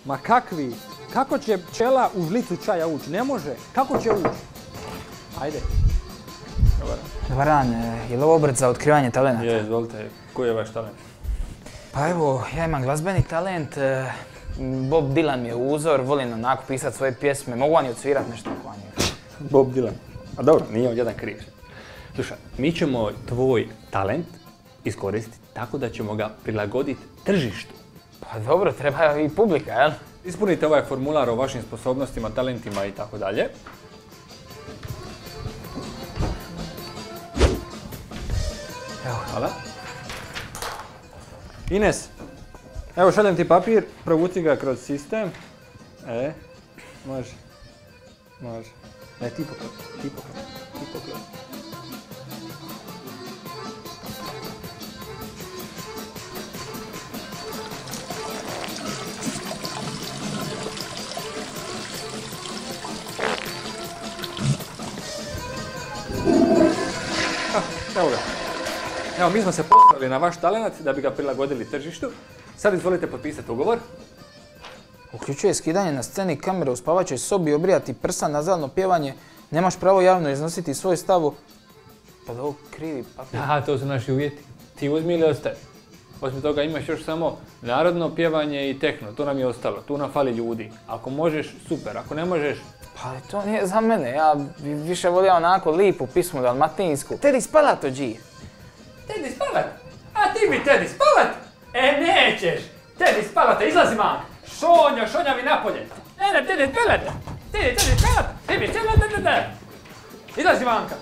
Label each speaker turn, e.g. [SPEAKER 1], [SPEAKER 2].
[SPEAKER 1] Ma kakvi? Kako će pčela u žlicu čaja ući? Ne može. Kako će ući? Ajde.
[SPEAKER 2] Dobar dan, je li ovo obrt za otkrivanje talenata?
[SPEAKER 3] Je, izvolite. Koji je vaš talent?
[SPEAKER 2] Pa evo, ja imam glazbeni talent. Bob Dylan mi je uzor, volim onako pisati svoje pjesme. Mogu vam i odsvirat nešto ako vam je.
[SPEAKER 3] Bob Dylan. A dobro, nije on jedan kriv. Slušaj, mi ćemo tvoj talent iskoristiti tako da ćemo ga prilagoditi tržištu.
[SPEAKER 2] Pa dobro, treba i publika, jel?
[SPEAKER 3] Ispunite ovaj formular o vašim sposobnostima, talentima i tako dalje.
[SPEAKER 1] Evo, hvala. Ines, evo šaljem ti papir, provuci ga kroz sistem. Može. Može. Ne, ti poklon.
[SPEAKER 3] Evo ga. Evo, mi smo se postavili na vaš talent da bi ga prilagodili tržištu. Sad izvolite potpisati ugovor.
[SPEAKER 2] Uključuje skidanje na sceni kamere u spavačoj sobi, obrijati prsa, nazalno pjevanje. Nemaš pravo javno iznositi svoj stav. Pa da ovo krivi papir.
[SPEAKER 3] Aha, to su naši uvjeti. Ti uzmi ili ostavi. Osim toga imaš još samo narodno pjevanje i tehno. To nam je ostalo. Tu nam fali ljudi. Ako možeš, super. Ako ne možeš...
[SPEAKER 2] Pa to nije za mene. Ja bi više volio onako lipu pismu dalmatinsku. Tedi spalato, G.
[SPEAKER 3] Tedi spavat? A ti bi Tedi spavat? Nećeš! Tedi spavate, izlazi man! Šonjavi napolje! Tedi spavat! Ti bi spavat! Izlazi manka!